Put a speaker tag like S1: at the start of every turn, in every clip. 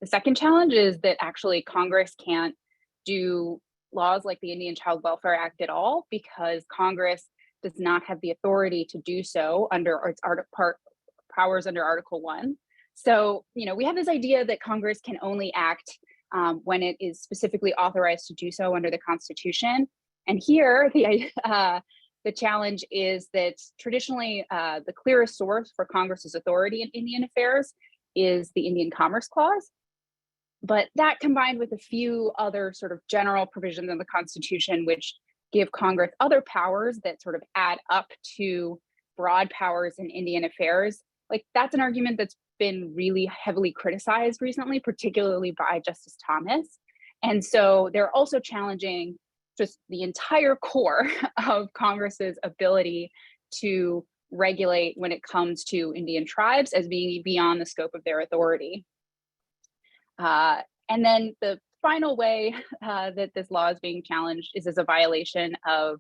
S1: The second challenge is that actually Congress can't do laws like the Indian Child Welfare Act at all because Congress does not have the authority to do so under its powers under Article 1. So, we have this idea that Congress can only act when it is specifically authorized to do so under the Constitution. And here, the challenge is that traditionally, the clearest source for Congress's authority in Indian affairs is the Indian Commerce Clause. But that combined with a few other sort of general provisions in the Constitution, which give Congress other powers that sort of add up to broad powers in Indian affairs, like that's an argument that's been really heavily criticized recently, particularly by Justice Thomas. And so they're also challenging just the entire core of Congress's ability to regulate when it comes to Indian tribes as being beyond the scope of their authority. And then the final way that this law is being challenged is as a violation of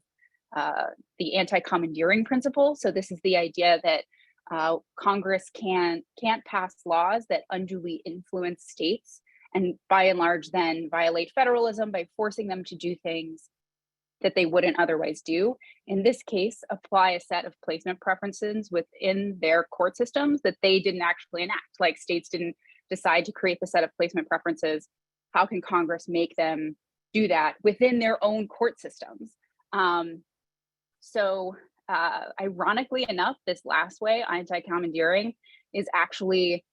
S1: the anti-commandeering principle. So this is the idea that Congress can't pass laws that unduly influence states and by and large then violate federalism by forcing them to do things that they wouldn't otherwise do. In this case, apply a set of placement preferences within their court systems that they didn't actually enact. Like states didn't decide to create the set of placement preferences. How can Congress make them do that within their own court systems? Ironically enough, this last way, anti-commandeering, is actually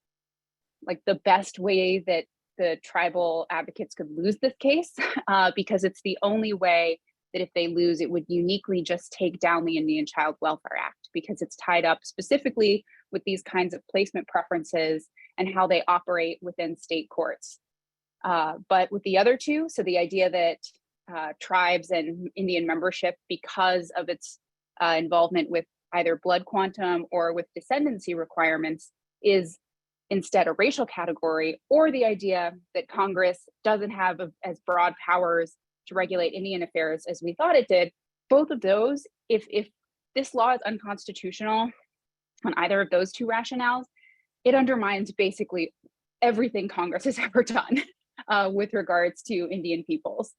S1: like the best way that the tribal advocates could lose this case because it's the only way that if they lose, it would uniquely just take down the Indian Child Welfare Act because it's tied up specifically with these kinds of placement preferences and how they operate within state courts. But with the other two, so the idea that tribes and Indian membership, because of its involvement with either blood quantum or with descendancy requirements, is instead a racial category, or the idea that Congress doesn't have as broad powers to regulate Indian affairs as we thought it did, both of those, if this law is unconstitutional on either of those two rationales, it undermines basically everything Congress has ever done with regards to Indian peoples.